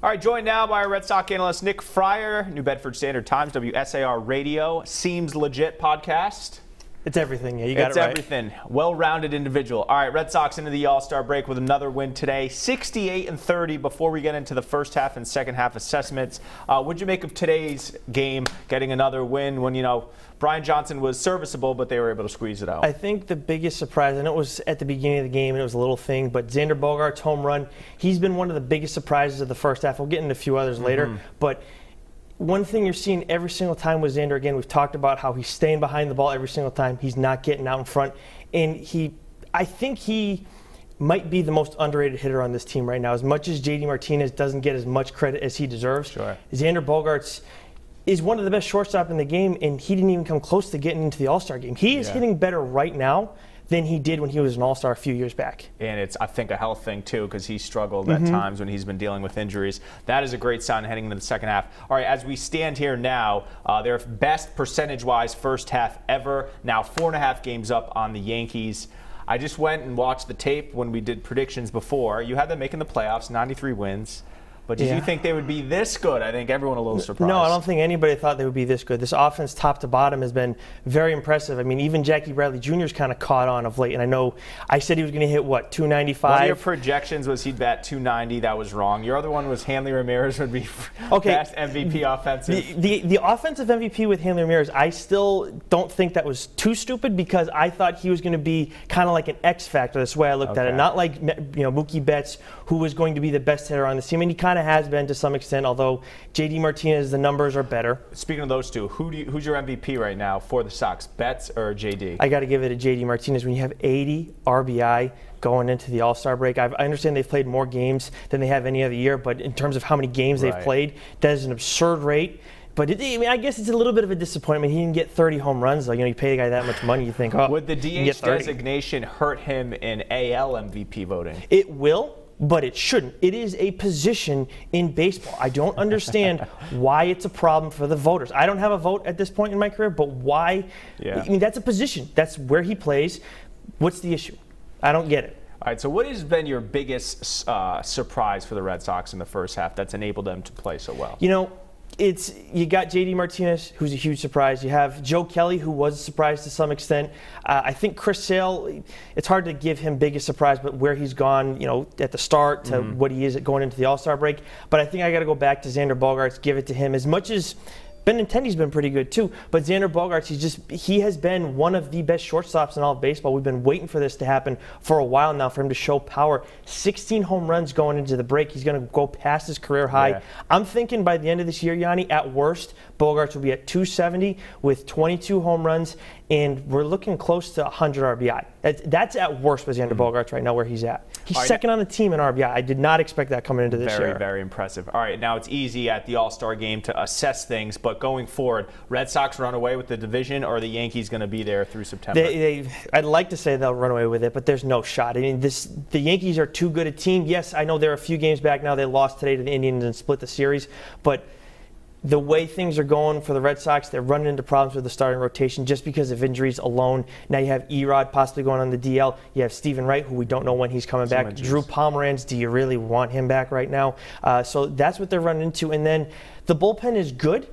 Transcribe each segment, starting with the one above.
All right, joined now by our Red Sox analyst Nick Friar, New Bedford Standard Times, WSAR Radio, Seems Legit podcast. It's everything. Yeah, you got it right. It's everything. Well-rounded individual. All right, Red Sox into the All-Star break with another win today, 68-30. Before we get into the first half and second half assessments, what'd you make of today's game, getting another win when, Brian Johnson was serviceable, but they were able to squeeze it out? I think the biggest surprise, I know it was at the beginning of the game and it was a little thing, but Xander Bogaerts' home run, he's been one of the biggest surprises of the first half. We'll get into a few others later, but one thing you're seeing every single time with Xander, again, we've talked about how he's staying behind the ball every single time. He's not getting out in front. And I think he might be the most underrated hitter on this team right now. As much as JD Martinez doesn't get as much credit as he deserves, Xander Bogaerts is one of the best shortstop in the game, and he didn't even come close to getting into the All-Star game. He is hitting better right now than he did when he was an All-Star a few years back. And it's, I think, a health thing, too, because he struggled at times when he's been dealing with injuries. That is a great sign heading into the second half. All right, as we stand here now, their best percentage-wise first half ever. Now 4.5 games up on the Yankees. I just went and watched the tape when we did predictions before. You had them making the playoffs, 93 wins. But did you think they would be this good? I think everyone a little surprised. No, I don't think anybody thought they would be this good. This offense, top to bottom, has been very impressive. I mean, even Jackie Bradley Jr.'s kind of caught on of late. And I know I said he was going to hit, 295? One of your projections was he'd bat 290. That was wrong. Your other one was Hanley Ramirez would be best MVP offensive. The offensive MVP with Hanley Ramirez, I still don't think that was too stupid because I thought he was going to be kind of like an X factor. That's the way I looked at it. Not like Mookie Betts, who was going to be the best hitter on the team. And he kind of has been to some extent, although JD Martinez, the numbers are better. Speaking of those two, who's your MVP right now for the Sox, Betts or JD? I got to give it to JD Martinez. When you have 80 RBI going into the All-Star break, I understand they've played more games than they have any other year, but in terms of how many games they've played, that is an absurd rate. But I guess it's a little bit of a disappointment. He didn't get 30 home runs, though. You pay a guy that much money, you think, would the DH designation hurt him in AL MVP voting? It will. But it shouldn't. It is a position in baseball. I don't understand why it's a problem for the voters. I don't have a vote at this point in my career, but why? I mean, that's a position. That's where he plays. What's the issue? I don't get it. All right, so what has been your biggest surprise for the Red Sox in the first half that's enabled them to play so well? You got JD Martinez, who's a huge surprise. You have Joe Kelly, who was a surprise to some extent. I think Chris Sale, it's hard to give him biggest surprise, but where he's gone, at the start to what he is going into the All-Star break. But I think I got to go back to Xander Bogaerts, give it to him. As much as Benintendi's been pretty good too, but Xander Bogaerts, he has been one of the best shortstops in all of baseball. We've been waiting for this to happen for a while now, for him to show power. 16 home runs going into the break. He's going to go past his career high. I'm thinking by the end of this year, Yanni, at worst, Bogaerts will be at 270 with 22 home runs, and we're looking close to 100 RBI. That's at worst with Xander Bogaerts right now where he's at. He's second on the team in RBI. I did not expect that coming into this year. Very impressive. All right, now it's easy at the All-Star game to assess things, but going forward, Red Sox run away with the division, or are the Yankees going to be there through September? I'd like to say they'll run away with it, but there's no shot. I mean, the Yankees are too good a team. Yes, I know they're a few games back now. They lost today to the Indians and split the series, but the way things are going for the Red Sox, they're running into problems with the starting rotation just because of injuries alone. Now you have Erod possibly going on the DL. You have Stephen Wright, who we don't know when he's coming back. Drew Pomeranz, do you really want him back right now? So that's what they're running into. And then the bullpen is good,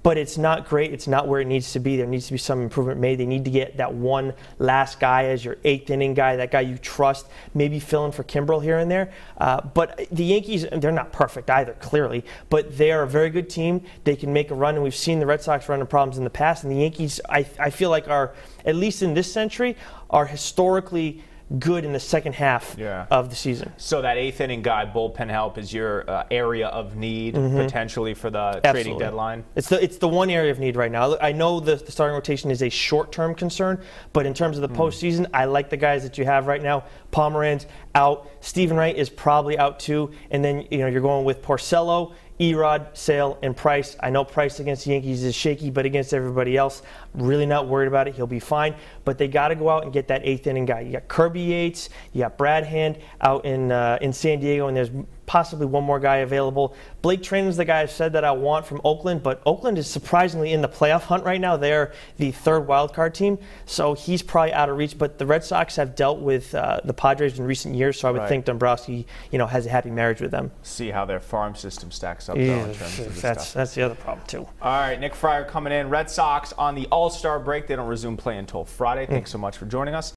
but it's not great. It's not where it needs to be. There needs to be some improvement made. They need to get that one last guy as your eighth inning guy, that guy you trust, maybe fill in for Kimbrel here and there. But the Yankees, they're not perfect either, clearly, but they are a very good team. They can make a run, and we've seen the Red Sox run into problems in the past. And the Yankees, I feel like are, at least in this century, are historically good in the second half of the season. So that eighth inning guy, bullpen help, is your area of need potentially for the trading deadline? It's the one area of need right now. I know the starting rotation is a short-term concern, but in terms of the postseason, I like the guys that you have right now. Pomeranz out. Stephen Wright is probably out too. And then you're going with Porcello, Erod, Sale, and Price. I know Price against the Yankees is shaky, but against everybody else, really not worried about it. He'll be fine. But they got to go out and get that eighth inning guy. You got Kirby Yates, you got Brad Hand out in San Diego, and there's possibly one more guy available. Blake Trainum's the guy I said that I want from Oakland, but Oakland is surprisingly in the playoff hunt right now. They're the third wild card team, so he's probably out of reach. But the Red Sox have dealt with the Padres in recent years, so I would think Dombrowski, has a happy marriage with them. See how their farm system stacks up, though, in terms of stuff. That's the other problem, too. All right, Nick Friar coming in. Red Sox on the All-Star break. They don't resume play until Friday. Thanks so much for joining us.